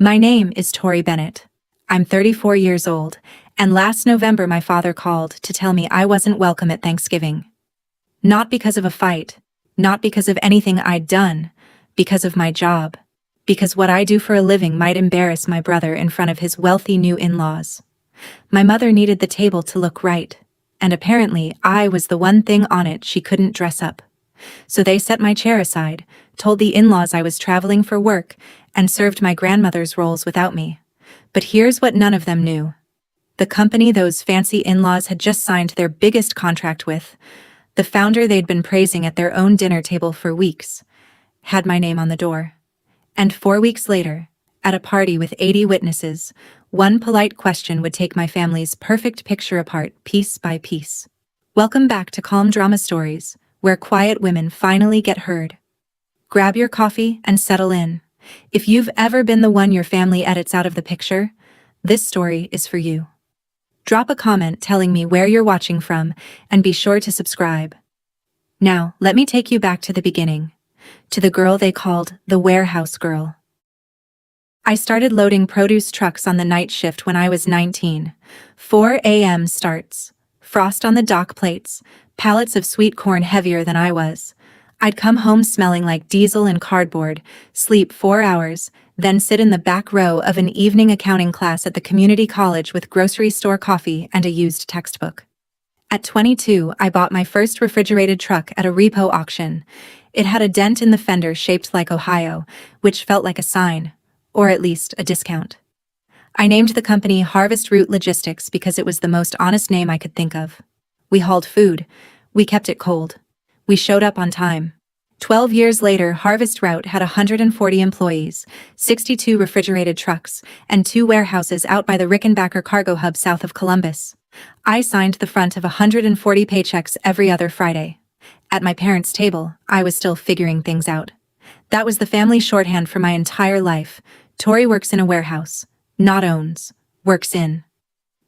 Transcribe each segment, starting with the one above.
My name is Tori Bennett. I'm 34 years old, and last November my father called to tell me I wasn't welcome at Thanksgiving. Not because of a fight, not because of anything I'd done, because of my job, because what I do for a living might embarrass my brother in front of his wealthy new in-laws. My mother needed the table to look right, and apparently I was the one thing on it she couldn't dress up. So they set my chair aside, told the in-laws I was traveling for work, and served my grandmother's rolls without me. But here's what none of them knew. The company those fancy in-laws had just signed their biggest contract with, the founder they'd been praising at their own dinner table for weeks, had my name on the door. And 4 weeks later, at a party with 80 witnesses, one polite question would take my family's perfect picture apart piece by piece. Welcome back to Calm Drama Stories, where quiet women finally get heard. Grab your coffee and settle in. If you've ever been the one your family edits out of the picture, this story is for you. Drop a comment telling me where you're watching from, and be sure to subscribe. Now, let me take you back to the beginning, to the girl they called the warehouse girl. I started loading produce trucks on the night shift when I was 19. 4 a.m. starts. Frost on the dock plates, pallets of sweet corn heavier than I was. I'd come home smelling like diesel and cardboard, sleep 4 hours, then sit in the back row of an evening accounting class at the community college with grocery store coffee and a used textbook. At 22, I bought my first refrigerated truck at a repo auction. It had a dent in the fender shaped like Ohio, which felt like a sign, or at least a discount. I named the company Harvest Route Logistics because it was the most honest name I could think of. We hauled food. We kept it cold. We showed up on time. 12 years later, Harvest Route had 140 employees, 62 refrigerated trucks, and 2 warehouses out by the Rickenbacker cargo hub south of Columbus. I signed the front of 140 paychecks every other Friday. At my parents' table, I was still figuring things out. That was the family shorthand for my entire life. Tori works in a warehouse. Not owns. Works in.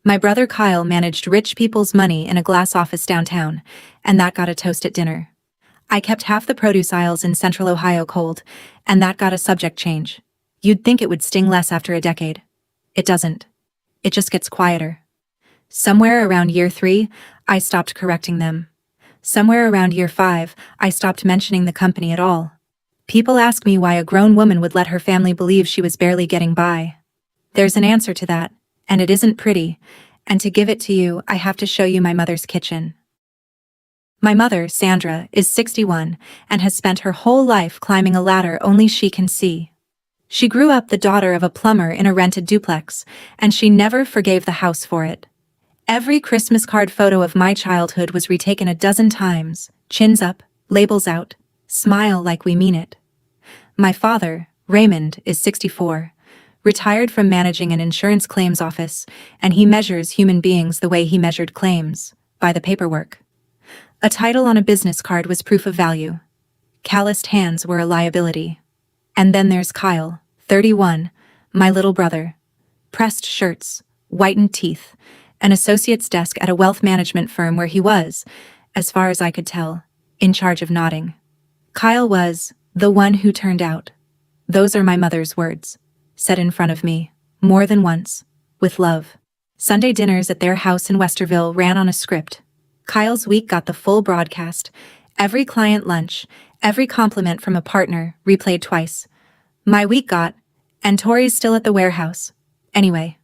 My brother Kyle managed rich people's money in a glass office downtown, and that got a toast at dinner. I kept half the produce aisles in central Ohio cold, and that got a subject change. You'd think it would sting less after a decade. It doesn't. It just gets quieter. Somewhere around year 3, I stopped correcting them. Somewhere around year 5, I stopped mentioning the company at all. People ask me why a grown woman would let her family believe she was barely getting by. There's an answer to that, and it isn't pretty, and to give it to you, I have to show you my mother's kitchen. My mother, Sandra, is 61 and has spent her whole life climbing a ladder only she can see. She grew up the daughter of a plumber in a rented duplex, and she never forgave the house for it. Every Christmas card photo of my childhood was retaken a dozen times, chins up, labels out, smile like we mean it. My father, Raymond, is 64, retired from managing an insurance claims office, and he measures human beings the way he measured claims, by the paperwork. A title on a business card was proof of value. Calloused hands were a liability. And then there's Kyle, 31, my little brother. Pressed shirts, whitened teeth, an associate's desk at a wealth management firm where he was, as far as I could tell, in charge of nodding. Kyle was the one who turned out. Those are my mother's words, said in front of me, more than once, with love. Sunday dinners at their house in Westerville ran on a script. Kyle's week got the full broadcast. Every client lunch, every compliment from a partner, replayed twice. My week got, and Tori's still at the warehouse. Anyway,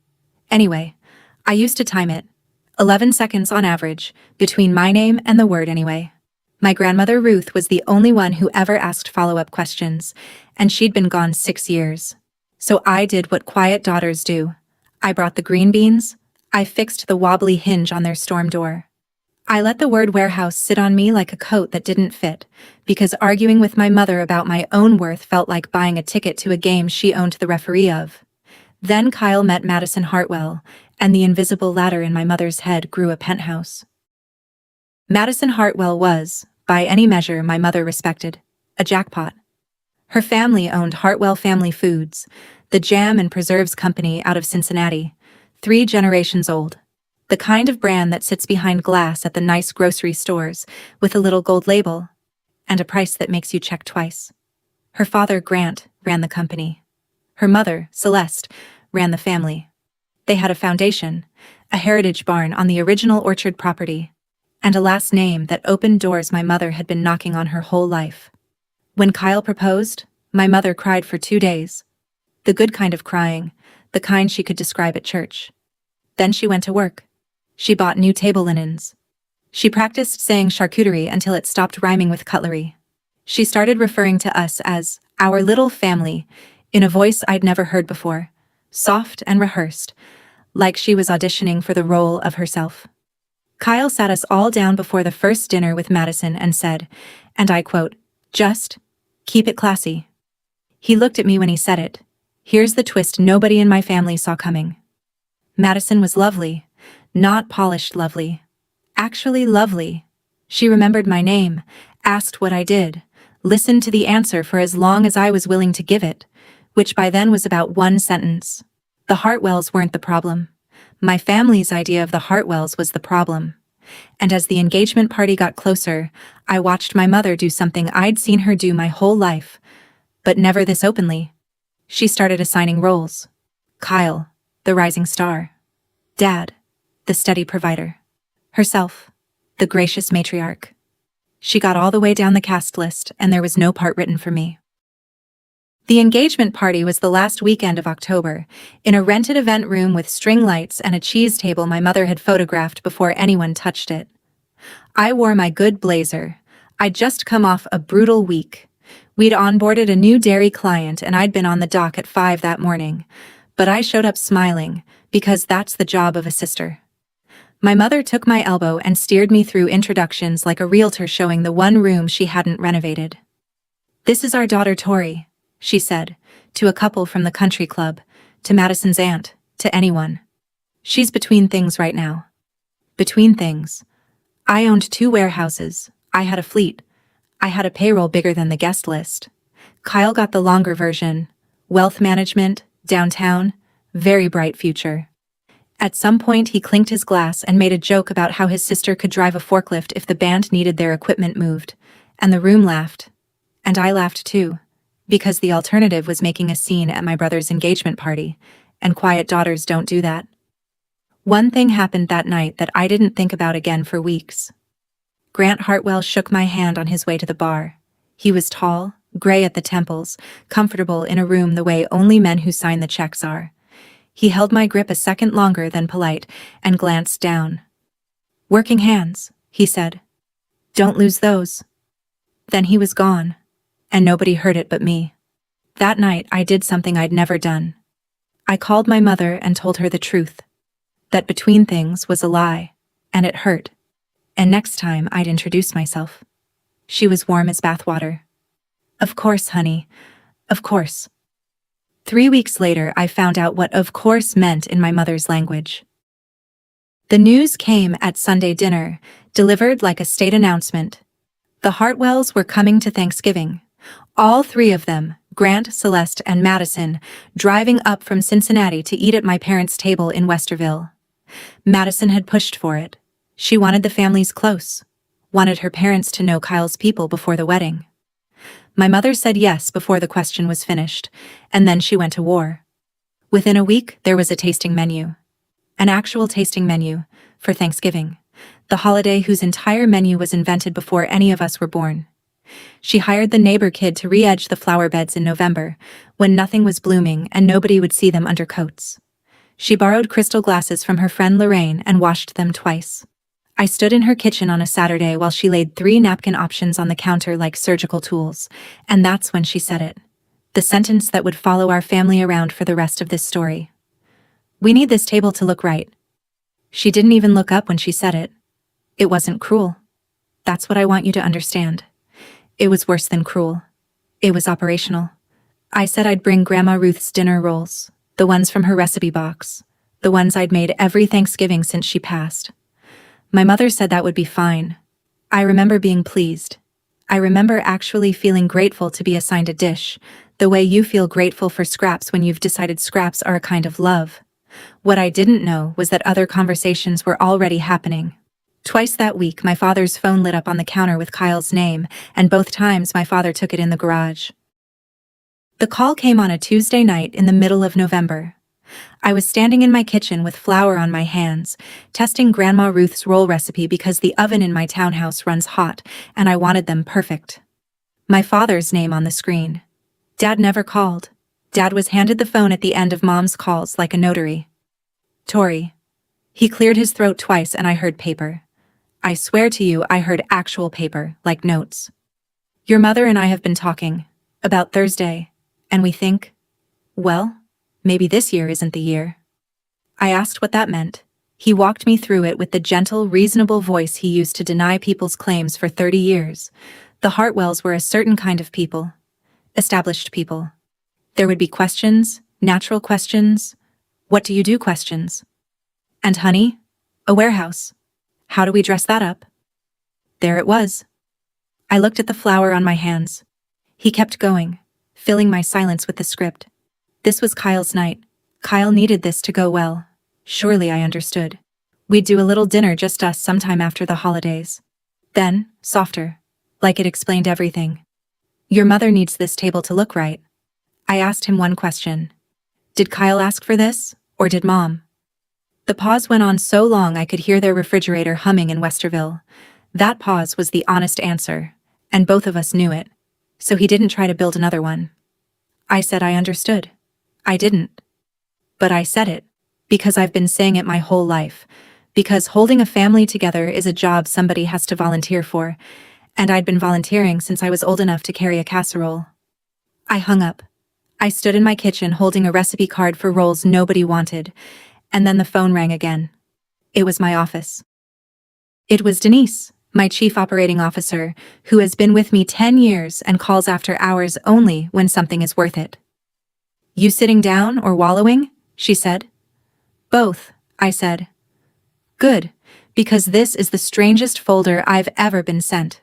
I used to time it. 11 seconds on average, between my name and the word anyway. My grandmother Ruth was the only one who ever asked follow-up questions, and she'd been gone 6 years. So I did what quiet daughters do. I brought the green beans. I fixed the wobbly hinge on their storm door. I let the word warehouse sit on me like a coat that didn't fit, because arguing with my mother about my own worth felt like buying a ticket to a game she owned the referee of. Then Kyle met Madison Hartwell, and the invisible ladder in my mother's head grew a penthouse. Madison Hartwell was, by any measure my mother respected, a jackpot. Her family owned Hartwell Family Foods, the jam and preserves company out of Cincinnati, 3 generations old. The kind of brand that sits behind glass at the nice grocery stores with a little gold label and a price that makes you check twice. Her father, Grant, ran the company. Her mother, Celeste, ran the family. They had a foundation, a heritage barn on the original orchard property, and a last name that opened doors my mother had been knocking on her whole life. When Kyle proposed, my mother cried for 2 days. The good kind of crying, the kind she could describe at church. Then she went to work. She bought new table linens. She practiced saying charcuterie until it stopped rhyming with cutlery. She started referring to us as our little family, in a voice I'd never heard before, soft and rehearsed, like she was auditioning for the role of herself. Kyle sat us all down before the first dinner with Madison and said, and I quote, "Just keep it classy." He looked at me when he said it. Here's the twist nobody in my family saw coming. Madison was lovely, not polished lovely. Actually lovely. She remembered my name, asked what I did, listened to the answer for as long as I was willing to give it, which by then was about 1 sentence. The Hartwells weren't the problem. My family's idea of the Hartwells was the problem. And as the engagement party got closer, I watched my mother do something I'd seen her do my whole life, but never this openly. She started assigning roles. Kyle, the rising star. Dad, the steady provider. Herself, the gracious matriarch. She got all the way down the cast list, and there was no part written for me. The engagement party was the last weekend of October, in a rented event room with string lights and a cheese table my mother had photographed before anyone touched it. I wore my good blazer. I'd just come off a brutal week. We'd onboarded a new dairy client and I'd been on the dock at 5 that morning, but I showed up smiling, because that's the job of a sister. My mother took my elbow and steered me through introductions like a realtor showing the one room she hadn't renovated. "This is our daughter Tori," she said, to a couple from the country club, to Madison's aunt, to anyone. "She's between things right now." Between things. I owned 2 warehouses. I had a fleet. I had a payroll bigger than the guest list. Kyle got the longer version. Wealth management, downtown, very bright future. At some point he clinked his glass and made a joke about how his sister could drive a forklift if the band needed their equipment moved, and the room laughed. And I laughed too, because the alternative was making a scene at my brother's engagement party, and quiet daughters don't do that. One thing happened that night that I didn't think about again for weeks. Grant Hartwell shook my hand on his way to the bar. He was tall, gray at the temples, comfortable in a room the way only men who sign the checks are. He held my grip a second longer than polite and glanced down. "Working hands," he said. "Don't lose those." Then he was gone, and nobody heard it but me. That night I did something I'd never done. I called my mother and told her the truth. That between things was a lie, and it hurt. And next time I'd introduce myself. She was warm as bathwater. "Of course, honey. Of course." 3 weeks later, I found out what "of course" meant in my mother's language. The news came at Sunday dinner, delivered like a state announcement. The Hartwells were coming to Thanksgiving. All 3 of them, Grant, Celeste, and Madison, driving up from Cincinnati to eat at my parents' table in Westerville. Madison had pushed for it. She wanted the families close, wanted her parents to know Kyle's people before the wedding. My mother said yes before the question was finished, and then she went to war. Within a week, there was a tasting menu. An actual tasting menu, for Thanksgiving, the holiday whose entire menu was invented before any of us were born. She hired the neighbor kid to re-edge the flower beds in November, when nothing was blooming and nobody would see them under coats. She borrowed crystal glasses from her friend Lorraine and washed them twice. I stood in her kitchen on a Saturday while she laid 3 napkin options on the counter like surgical tools, and that's when she said it. The sentence that would follow our family around for the rest of this story. "We need this table to look right." She didn't even look up when she said it. It wasn't cruel. That's what I want you to understand. It was worse than cruel. It was operational. I said I'd bring Grandma Ruth's dinner rolls, the ones from her recipe box, the ones I'd made every Thanksgiving since she passed. My mother said that would be fine. I remember being pleased. I remember actually feeling grateful to be assigned a dish, the way you feel grateful for scraps when you've decided scraps are a kind of love. What I didn't know was that other conversations were already happening. Twice that week, my father's phone lit up on the counter with Kyle's name, and both times my father took it in the garage. The call came on a Tuesday night in the middle of November. I was standing in my kitchen with flour on my hands, testing Grandma Ruth's roll recipe because the oven in my townhouse runs hot and I wanted them perfect. My father's name on the screen. Dad never called. Dad was handed the phone at the end of Mom's calls like a notary. Tori. He cleared his throat twice and I heard paper. I swear to you I heard actual paper, like notes. Your mother and I have been talking. About Thursday. And we think, well, maybe this year isn't the year. I asked what that meant. He walked me through it with the gentle, reasonable voice he used to deny people's claims for 30 years. The Hartwells were a certain kind of people. Established people. There would be questions, natural questions. What do you do questions? And honey? A warehouse. How do we dress that up? There it was. I looked at the flour on my hands. He kept going, filling my silence with the script. This was Kyle's night. Kyle needed this to go well. Surely I understood. We'd do a little dinner, just us, sometime after the holidays. Then, softer. Like it explained everything. Your mother needs this table to look right. I asked him one question. Did Kyle ask for this, or did Mom? The pause went on so long I could hear their refrigerator humming in Westerville. That pause was the honest answer, and both of us knew it. So he didn't try to build another one. I said I understood. I didn't. But I said it, because I've been saying it my whole life, because holding a family together is a job somebody has to volunteer for, and I'd been volunteering since I was old enough to carry a casserole. I hung up. I stood in my kitchen holding a recipe card for rolls nobody wanted, and then the phone rang again. It was my office. It was Denise, my chief operating officer, who has been with me 10 years and calls after hours only when something is worth it. You sitting down or wallowing? She said. Both, I said. Good, because this is the strangest folder I've ever been sent.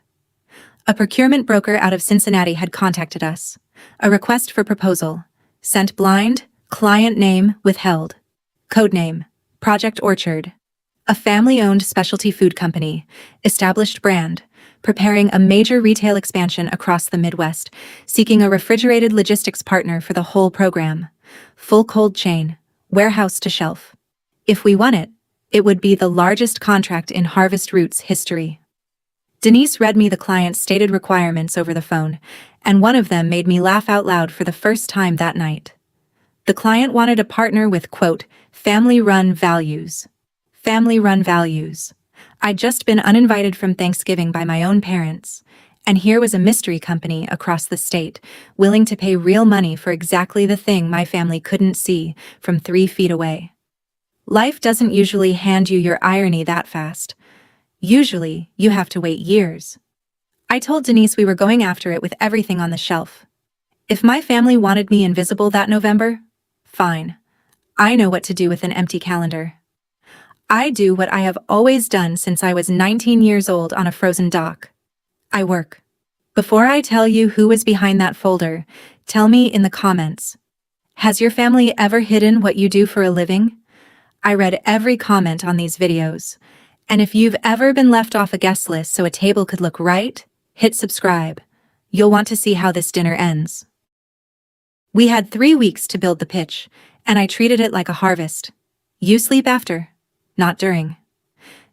A procurement broker out of Cincinnati had contacted us. A request for proposal. Sent blind, client name withheld. Codename, Project Orchard. A family-owned specialty food company, established brand, preparing a major retail expansion across the Midwest, seeking a refrigerated logistics partner for the whole program. Full cold chain, warehouse to shelf. If we won it, it would be the largest contract in Harvest Roots history. Denise read me the client's stated requirements over the phone, and one of them made me laugh out loud for the first time that night. The client wanted a partner with, quote, family-run values. Family-run values. I'd just been uninvited from Thanksgiving by my own parents, and here was a mystery company across the state, willing to pay real money for exactly the thing my family couldn't see from 3 feet away. Life doesn't usually hand you your irony that fast. Usually, you have to wait years. I told Denise we were going after it with everything on the shelf. If my family wanted me invisible that November, fine. I know what to do with an empty calendar. I do what I have always done since I was 19 years old on a frozen dock. I work. Before I tell you who is behind that folder, tell me in the comments. Has your family ever hidden what you do for a living? I read every comment on these videos. And if you've ever been left off a guest list so a table could look right, hit subscribe. You'll want to see how this dinner ends. We had 3 weeks to build the pitch, and I treated it like a harvest. You sleep after, not during.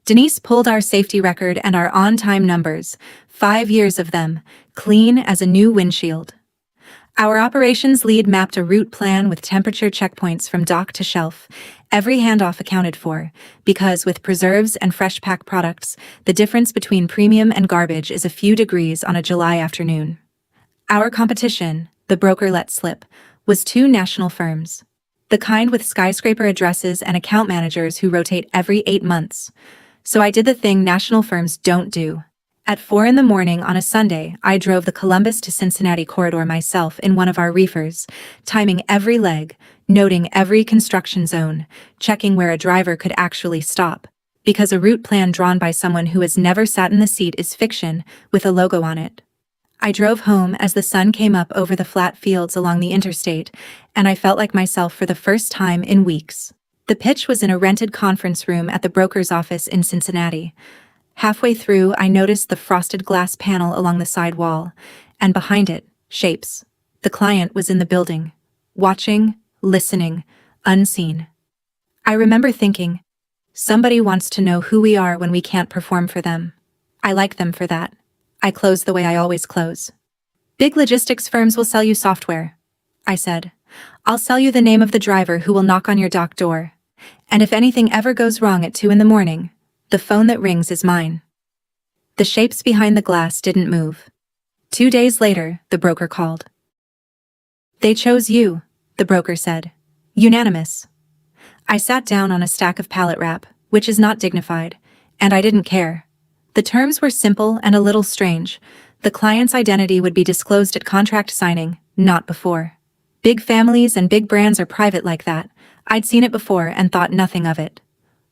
Denise pulled our safety record and our on-time numbers, 5 years of them, clean as a new windshield. Our operations lead mapped a route plan with temperature checkpoints from dock to shelf, every handoff accounted for, because with preserves and fresh pack products, the difference between premium and garbage is a few degrees on a July afternoon. Our competition, the broker let slip, was 2 national firms. The kind with skyscraper addresses and account managers who rotate every 8 months. So I did the thing national firms don't do. At 4 in the morning on a Sunday, I drove the Columbus to Cincinnati corridor myself in one of our reefers, timing every leg, noting every construction zone, checking where a driver could actually stop, because a route plan drawn by someone who has never sat in the seat is fiction with a logo on it. I drove home as the sun came up over the flat fields along the interstate, and I felt like myself for the first time in weeks. The pitch was in a rented conference room at the broker's office in Cincinnati. Halfway through, I noticed the frosted glass panel along the side wall, and behind it, shapes. The client was in the building, watching, listening, unseen. I remember thinking, somebody wants to know who we are when we can't perform for them. I like them for that. I closed the way I always close. Big logistics firms will sell you software, I said. I'll sell you the name of the driver who will knock on your dock door. And if anything ever goes wrong at 2 a.m, the phone that rings is mine. The shapes behind the glass didn't move. 2 days later, the broker called. They chose you, the broker said. Unanimous. I sat down on a stack of pallet wrap, which is not dignified, and I didn't care. The terms were simple and a little strange. The client's identity would be disclosed at contract signing, not before. Big families and big brands are private like that. I'd seen it before and thought nothing of it.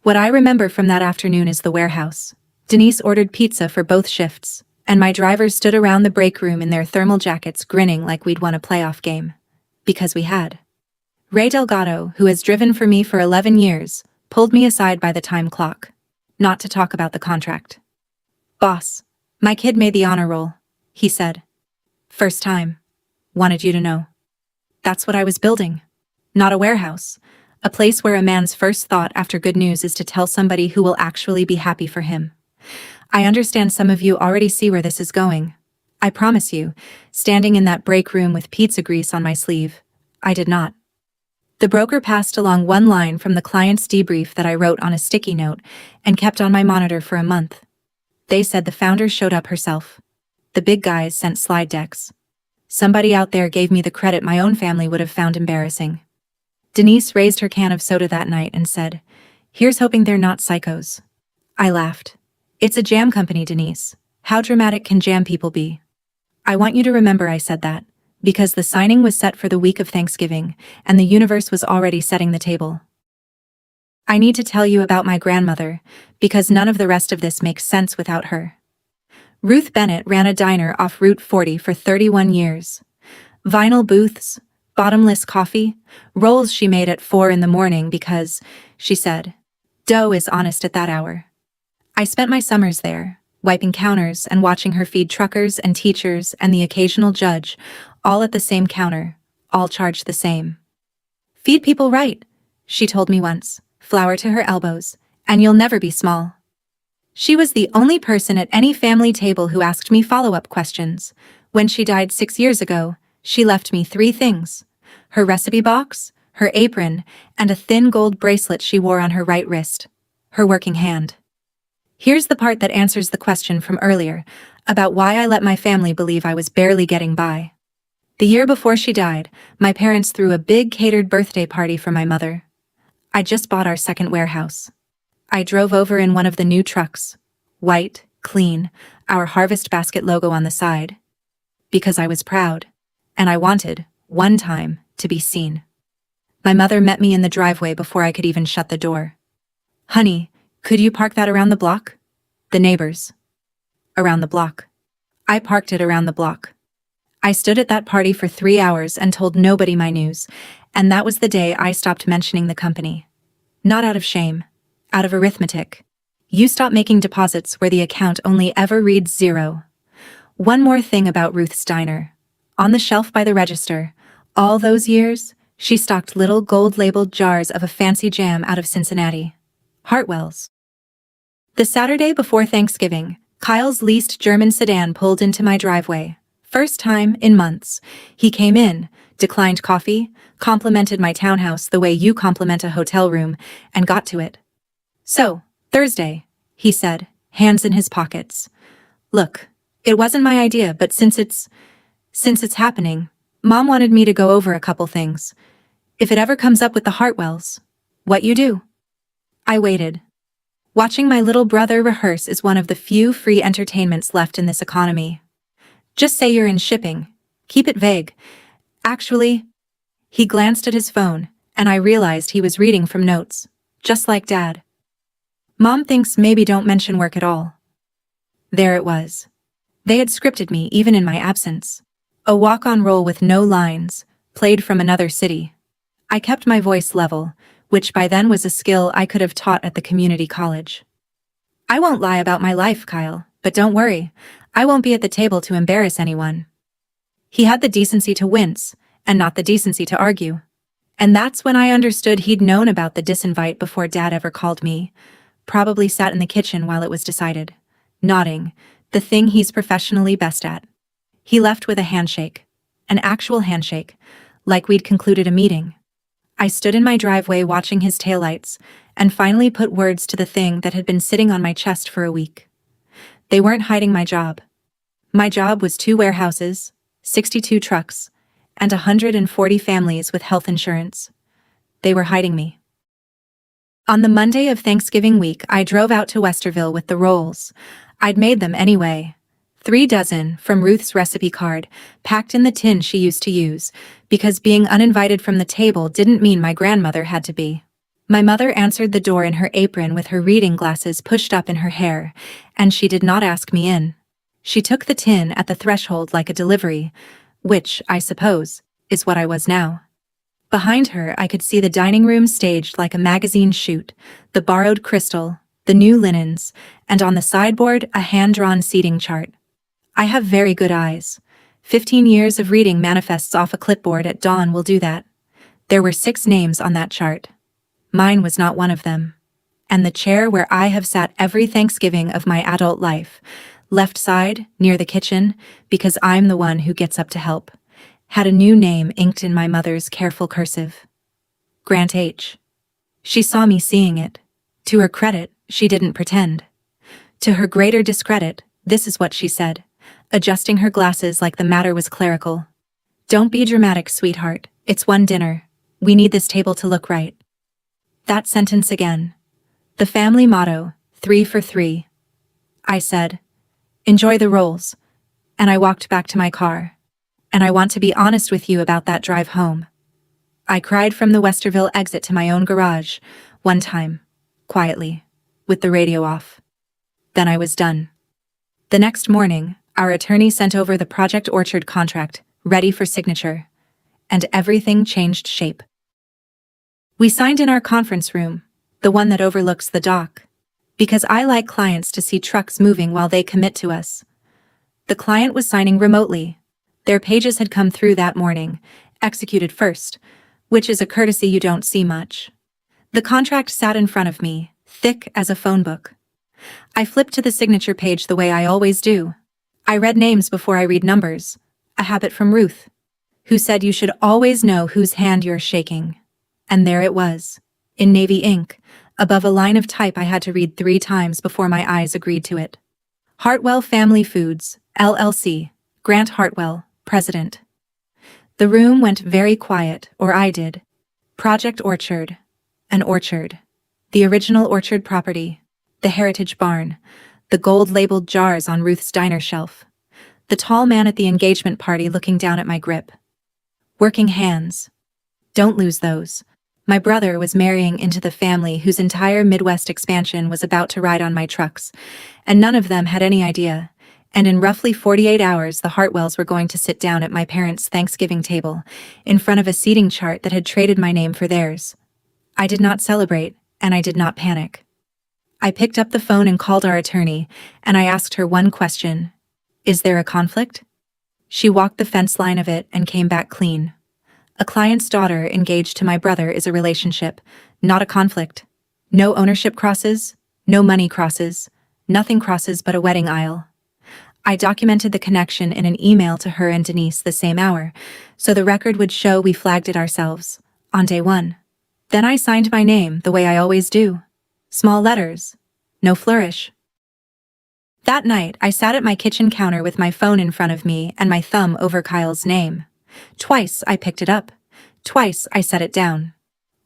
What I remember from that afternoon is the warehouse. Denise ordered pizza for both shifts, and my drivers stood around the break room in their thermal jackets grinning like we'd won a playoff game. Because we had. Ray Delgado, who has driven for me for 11 years, pulled me aside by the time clock. Not to talk about the contract. Boss, my kid made the honor roll, he said. First time. Wanted you to know. That's what I was building. Not a warehouse. A place where a man's first thought after good news is to tell somebody who will actually be happy for him. I understand some of you already see where this is going. I promise you, standing in that break room with pizza grease on my sleeve, I did not. The broker passed along one line from the client's debrief that I wrote on a sticky note and kept on my monitor for a month. They said the founder showed up herself. The big guys sent slide decks. Somebody out there gave me the credit my own family would have found embarrassing. Denise raised her can of soda that night and said, "Here's hoping they're not psychos." I laughed. It's a jam company, Denise. How dramatic can jam people be? I want you to remember I said that, because the signing was set for the week of Thanksgiving, and the universe was already setting the table. I need to tell you about my grandmother, because none of the rest of this makes sense without her. Ruth Bennett ran a diner off Route 40 for 31 years. Vinyl booths, bottomless coffee, rolls she made at 4 a.m. because, she said, dough is honest at that hour. I spent my summers there, wiping counters and watching her feed truckers and teachers and the occasional judge, all at the same counter, all charged the same. Feed people right, she told me once, flour to her elbows, and you'll never be small. She was the only person at any family table who asked me follow-up questions. When she died 6 years ago, she left me 3 things: her recipe box, her apron, and a thin gold bracelet she wore on her right wrist, her working hand. Here's the part that answers the question from earlier, about why I let my family believe I was barely getting by. The year before she died, my parents threw a big catered birthday party for my mother. I just bought our second warehouse. I drove over in one of the new trucks, white, clean, our Harvest Basket logo on the side. Because I was proud, and I wanted, one time, to be seen. My mother met me in the driveway before I could even shut the door. "Honey, could you park that around the block?" The neighbors. Around the block. I parked it around the block. I stood at that party for 3 hours and told nobody my news, and that was the day I stopped mentioning the company. Not out of shame, out of arithmetic. You stop making deposits where the account only ever reads 0. One more thing about Ruth's diner. On the shelf by the register, all those years, she stocked little gold-labeled jars of a fancy jam out of Cincinnati. Hartwell's. The Saturday before Thanksgiving, Kyle's leased German sedan pulled into my driveway. First time in months. He came in, declined coffee, complimented my townhouse the way you compliment a hotel room, and got to it. "So, Thursday," he said, hands in his pockets. "Look, it wasn't my idea, but since it's happening, Mom wanted me to go over a couple things. If it ever comes up with the Hartwells, what you do?" I waited. Watching my little brother rehearse is one of the few free entertainments left in this economy. Just say you're in shipping. Keep it vague. Actually, he glanced at his phone, and I realized he was reading from notes, just like Dad. "Mom thinks maybe don't mention work at all." There it was. They had scripted me even in my absence. A walk-on role with no lines, played from another city. I kept my voice level, which by then was a skill I could have taught at the community college. "I won't lie about my life, Kyle, but don't worry, I won't be at the table to embarrass anyone." He had the decency to wince, and not the decency to argue. And that's when I understood he'd known about the disinvite before Dad ever called me. Probably sat in the kitchen while it was decided, nodding, the thing he's professionally best at. He left with a handshake. An actual handshake, like we'd concluded a meeting. I stood in my driveway watching his taillights, and finally put words to the thing that had been sitting on my chest for a week. They weren't hiding my job. My job was 2 warehouses, 62 trucks, and 140 families with health insurance. They were hiding me. On the Monday of Thanksgiving week, I drove out to Westerville with the rolls. I'd made them anyway. 3 dozen, from Ruth's recipe card, packed in the tin she used to use, because being uninvited from the table didn't mean my grandmother had to be. My mother answered the door in her apron with her reading glasses pushed up in her hair, and she did not ask me in. She took the tin at the threshold like a delivery, which, I suppose, is what I was now. Behind her, I could see the dining room staged like a magazine shoot, the borrowed crystal, the new linens, and on the sideboard, a hand-drawn seating chart. I have very good eyes. 15 years of reading manifests off a clipboard at dawn will do that. There were 6 names on that chart. Mine was not one of them. And the chair where I have sat every Thanksgiving of my adult life, left side, near the kitchen, because I'm the one who gets up to help, had a new name inked in my mother's careful cursive. Grant H. She saw me seeing it. To her credit, she didn't pretend. To her greater discredit, this is what she said, adjusting her glasses like the matter was clerical. Don't be dramatic, sweetheart. It's one dinner. We need this table to look right. That sentence again. The family motto, 3 for 3. I said, enjoy the rolls. And I walked back to my car. And I want to be honest with you about that drive home. I cried from the Westerville exit to my own garage, one time, quietly, with the radio off. Then I was done. The next morning, our attorney sent over the Project Orchard contract, ready for signature. And everything changed shape. We signed in our conference room, the one that overlooks the dock, because I like clients to see trucks moving while they commit to us. The client was signing remotely. Their pages had come through that morning, executed first, which is a courtesy you don't see much. The contract sat in front of me, thick as a phone book. I flipped to the signature page the way I always do. I read names before I read numbers, a habit from Ruth, who said you should always know whose hand you're shaking. And there it was, in navy ink, above a line of type I had to read 3 times before my eyes agreed to it. Hartwell Family Foods, LLC, Grant Hartwell, President. The room went very quiet, or I did. Project Orchard. An orchard. The original orchard property. The heritage barn. The gold-labeled jars on Ruth's diner shelf. The tall man at the engagement party looking down at my grip. Working hands. Don't lose those. My brother was marrying into the family whose entire Midwest expansion was about to ride on my trucks, and none of them had any idea. And in roughly 48 hours, the Hartwells were going to sit down at my parents' Thanksgiving table, in front of a seating chart that had traded my name for theirs. I did not celebrate, and I did not panic. I picked up the phone and called our attorney, and I asked her one question. Is there a conflict? She walked the fence line of it and came back clean. A client's daughter engaged to my brother is a relationship, not a conflict. No ownership crosses, no money crosses, nothing crosses but a wedding aisle. I documented the connection in an email to her and Denise the same hour, so the record would show we flagged it ourselves, on day 1. Then I signed my name the way I always do. Small letters. No flourish. That night, I sat at my kitchen counter with my phone in front of me and my thumb over Kyle's name. Twice I picked it up. Twice I set it down.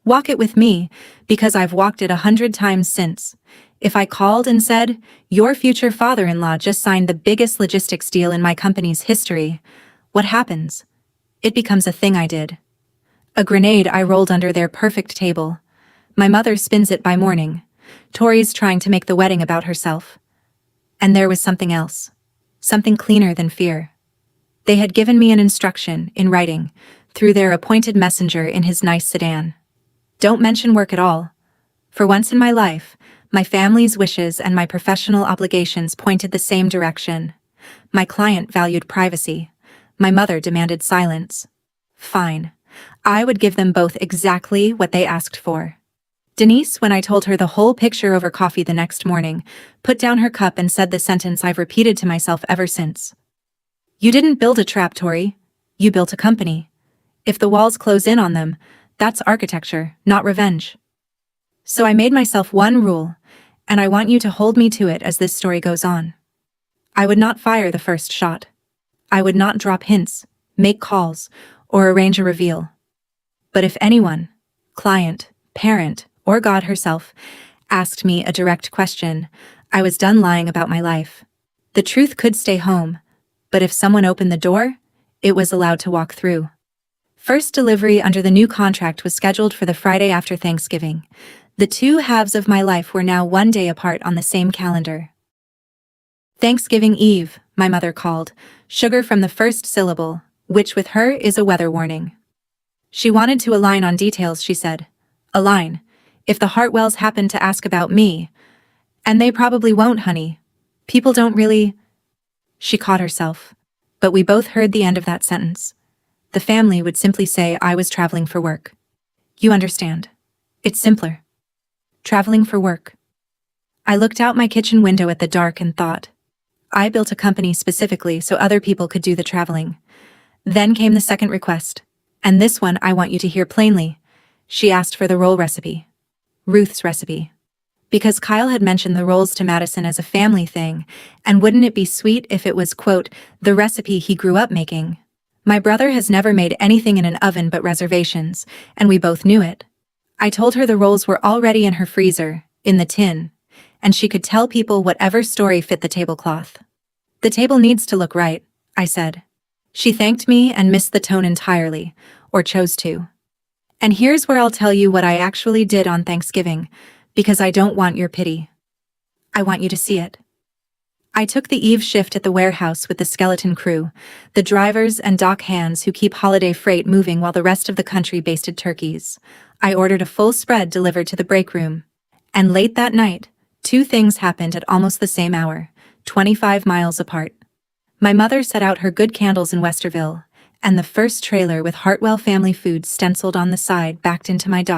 Walk it with me, because I've walked it 100 times since. If I called and said, your future father-in-law just signed the biggest logistics deal in my company's history, what happens? It becomes a thing I did. A grenade I rolled under their perfect table. My mother spins it by morning. Tori's trying to make the wedding about herself. And there was something else. Something cleaner than fear. They had given me an instruction, in writing, through their appointed messenger in his nice sedan. Don't mention work at all. For once in my life, my family's wishes and my professional obligations pointed the same direction. My client valued privacy. My mother demanded silence. Fine. I would give them both exactly what they asked for. Denise, when I told her the whole picture over coffee the next morning, put down her cup and said the sentence I've repeated to myself ever since. You didn't build a trap, Tori. You built a company. If the walls close in on them, that's architecture, not revenge. So I made myself one rule, and I want you to hold me to it as this story goes on. I would not fire the first shot. I would not drop hints, make calls, or arrange a reveal. But if anyone, client, parent, or God herself, asked me a direct question, I was done lying about my life. The truth could stay home, but if someone opened the door, it was allowed to walk through. First delivery under the new contract was scheduled for the Friday after Thanksgiving. The two halves of my life were now one day apart on the same calendar. Thanksgiving Eve, my mother called, sugar from the first syllable, which with her is a weather warning. She wanted to align on details, she said. Align. If the Hartwells happen to ask about me. And they probably won't, honey. People don't really... She caught herself. But we both heard the end of that sentence. The family would simply say I was traveling for work. You understand. It's simpler. Traveling for work. I looked out my kitchen window at the dark and thought. I built a company specifically so other people could do the traveling. Then came the second request. And this one I want you to hear plainly. She asked for the roll recipe. Ruth's recipe. Because Kyle had mentioned the rolls to Madison as a family thing, and wouldn't it be sweet if it was, quote, the recipe he grew up making? My brother has never made anything in an oven but reservations, and we both knew it. I told her the rolls were already in her freezer, in the tin, and she could tell people whatever story fit the tablecloth. The table needs to look right, I said. She thanked me and missed the tone entirely, or chose to. And here's where I'll tell you what I actually did on Thanksgiving, because I don't want your pity. I want you to see it. I took the eve shift at the warehouse with the skeleton crew, the drivers and dock hands who keep holiday freight moving while the rest of the country basted turkeys. I ordered a full spread delivered to the break room. And late that night, two things happened at almost the same hour, 25 miles apart. My mother set out her good candles in Westerville, and the first trailer with Hartwell family food stenciled on the side backed into my dock.